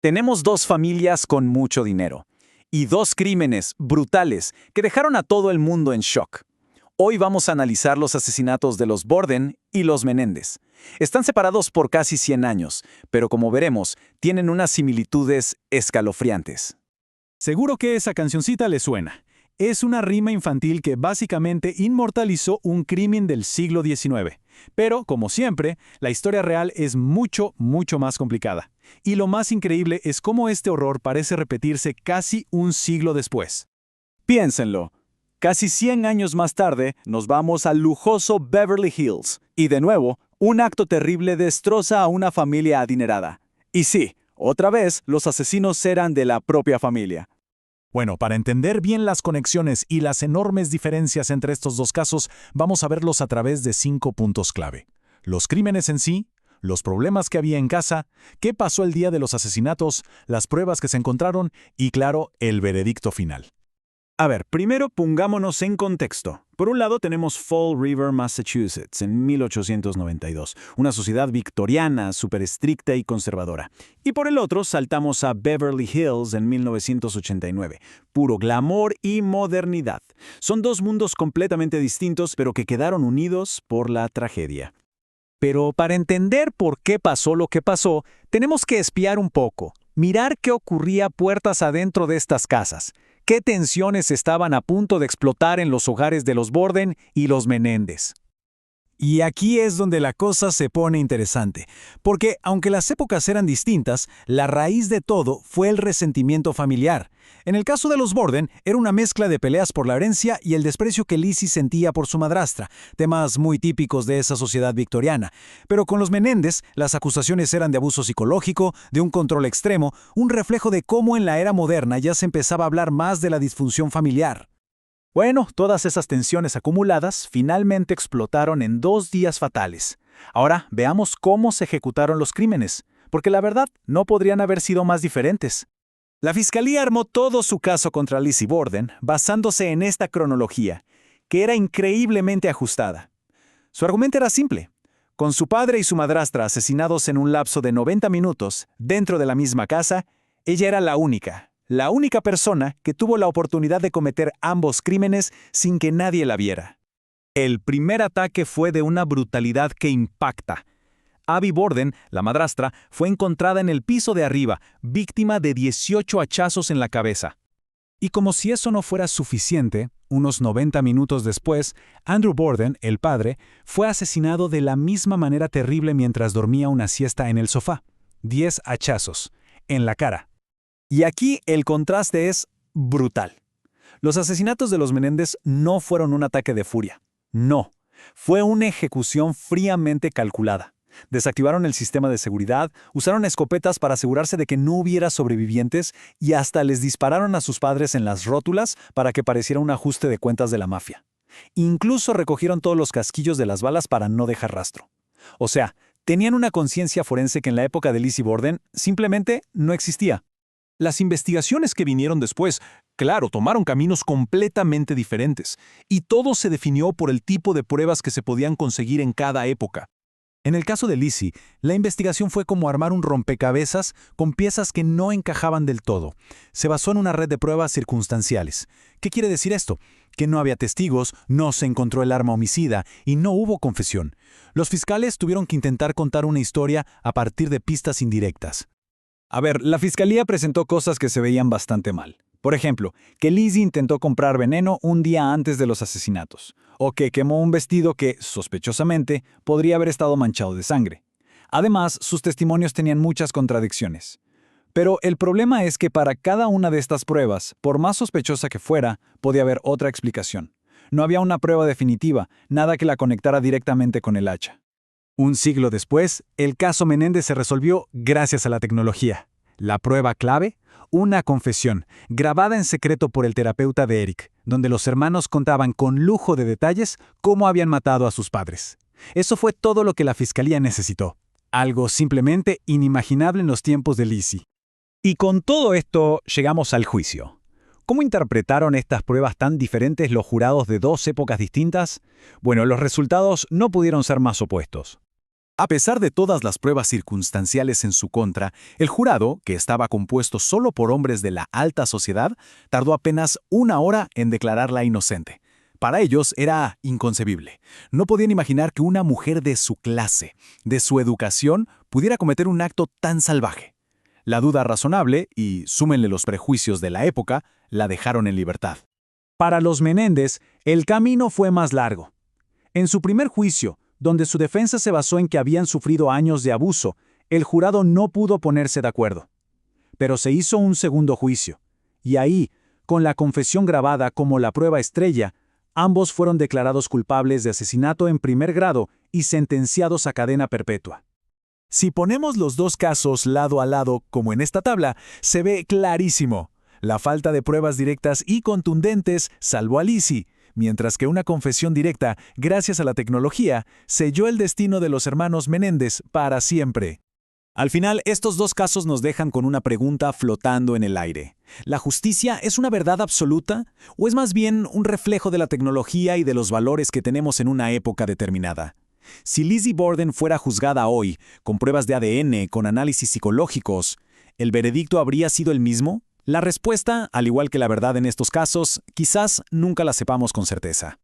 Tenemos dos familias con mucho dinero y dos crímenes brutales que dejaron a todo el mundo en shock. Hoy vamos a analizar los asesinatos de los Borden y los Menéndez. Están separados por casi 100 años, pero como veremos, tienen unas similitudes escalofriantes. Seguro que esa cancioncita le suena. Es una rima infantil que básicamente inmortalizó un crimen del siglo XIX. Pero, como siempre, la historia real es mucho más complicada. Y lo más increíble es cómo este horror parece repetirse casi un siglo después. Piénsenlo. Casi 100 años más tarde, nos vamos al lujoso Beverly Hills. Y de nuevo, un acto terrible destroza a una familia adinerada. Y sí, otra vez, los asesinos eran de la propia familia. Bueno, para entender bien las conexiones y las enormes diferencias entre estos dos casos, vamos a verlos a través de 5 puntos clave. Los crímenes en sí, los problemas que había en casa, qué pasó el día de los asesinatos, las pruebas que se encontraron y, claro, el veredicto final. A ver, primero pongámonos en contexto. Por un lado tenemos Fall River, Massachusetts, en 1892, una sociedad victoriana, súper estricta y conservadora. Y por el otro saltamos a Beverly Hills en 1989, puro glamour y modernidad. Son dos mundos completamente distintos, pero que quedaron unidos por la tragedia. Pero para entender por qué pasó lo que pasó, tenemos que espiar un poco, mirar qué ocurría puertas adentro de estas casas. ¿Qué tensiones estaban a punto de explotar en los hogares de los Borden y los Menéndez? Y aquí es donde la cosa se pone interesante, porque aunque las épocas eran distintas, la raíz de todo fue el resentimiento familiar. En el caso de los Borden, era una mezcla de peleas por la herencia y el desprecio que Lizzie sentía por su madrastra, temas muy típicos de esa sociedad victoriana. Pero con los Menéndez, las acusaciones eran de abuso psicológico, de un control extremo, un reflejo de cómo en la era moderna ya se empezaba a hablar más de la disfunción familiar. Bueno, todas esas tensiones acumuladas finalmente explotaron en 2 días fatales. Ahora veamos cómo se ejecutaron los crímenes, porque la verdad no podrían haber sido más diferentes. La fiscalía armó todo su caso contra Lizzie Borden basándose en esta cronología, que era increíblemente ajustada. Su argumento era simple. Con su padre y su madrastra asesinados en un lapso de 90 minutos dentro de la misma casa, ella era la única persona que tuvo la oportunidad de cometer ambos crímenes sin que nadie la viera. El primer ataque fue de una brutalidad que impacta. Abby Borden, la madrastra, fue encontrada en el piso de arriba, víctima de 18 hachazos en la cabeza. Y como si eso no fuera suficiente, unos 90 minutos después, Andrew Borden, el padre, fue asesinado de la misma manera terrible mientras dormía una siesta en el sofá. 10 hachazos, en la cara. Y aquí el contraste es brutal. Los asesinatos de los Menéndez no fueron un ataque de furia. No, fue una ejecución fríamente calculada. Desactivaron el sistema de seguridad, usaron escopetas para asegurarse de que no hubiera sobrevivientes y hasta les dispararon a sus padres en las rótulas para que pareciera un ajuste de cuentas de la mafia. Incluso recogieron todos los casquillos de las balas para no dejar rastro. O sea, tenían una conciencia forense que en la época de Lizzie Borden simplemente no existía. Las investigaciones que vinieron después, claro, tomaron caminos completamente diferentes, y todo se definió por el tipo de pruebas que se podían conseguir en cada época. En el caso de Lizzie, la investigación fue como armar un rompecabezas con piezas que no encajaban del todo. Se basó en una red de pruebas circunstanciales. ¿Qué quiere decir esto? Que no había testigos, no se encontró el arma homicida y no hubo confesión. Los fiscales tuvieron que intentar contar una historia a partir de pistas indirectas. A ver, la fiscalía presentó cosas que se veían bastante mal. Por ejemplo, que Lizzie intentó comprar veneno un día antes de los asesinatos, o que quemó un vestido que, sospechosamente, podría haber estado manchado de sangre. Además, sus testimonios tenían muchas contradicciones. Pero el problema es que para cada una de estas pruebas, por más sospechosa que fuera, podía haber otra explicación. No había una prueba definitiva, nada que la conectara directamente con el hacha. Un siglo después, el caso Menéndez se resolvió gracias a la tecnología. La prueba clave, una confesión, grabada en secreto por el terapeuta de Eric, donde los hermanos contaban con lujo de detalles cómo habían matado a sus padres. Eso fue todo lo que la fiscalía necesitó. Algo simplemente inimaginable en los tiempos de Lizzie. Y con todo esto llegamos al juicio. ¿Cómo interpretaron estas pruebas tan diferentes los jurados de 2 épocas distintas? Bueno, los resultados no pudieron ser más opuestos. A pesar de todas las pruebas circunstanciales en su contra, el jurado, que estaba compuesto solo por hombres de la alta sociedad, tardó apenas 1 hora en declararla inocente. Para ellos era inconcebible. No podían imaginar que una mujer de su clase, de su educación, pudiera cometer un acto tan salvaje. La duda razonable, y súmenle los prejuicios de la época, la dejaron en libertad. Para los Menéndez, el camino fue más largo. En su primer juicio, donde su defensa se basó en que habían sufrido años de abuso, el jurado no pudo ponerse de acuerdo. Pero se hizo un segundo juicio, y ahí, con la confesión grabada como la prueba estrella, ambos fueron declarados culpables de asesinato en primer grado y sentenciados a cadena perpetua. Si ponemos los dos casos lado a lado, como en esta tabla, se ve clarísimo. La falta de pruebas directas y contundentes salvó a Lizzie, mientras que una confesión directa, gracias a la tecnología, selló el destino de los hermanos Menéndez para siempre. Al final, estos dos casos nos dejan con una pregunta flotando en el aire. ¿La justicia es una verdad absoluta o es más bien un reflejo de la tecnología y de los valores que tenemos en una época determinada? Si Lizzie Borden fuera juzgada hoy, con pruebas de ADN, con análisis psicológicos, ¿el veredicto habría sido el mismo? La respuesta, al igual que la verdad en estos casos, quizás nunca la sepamos con certeza.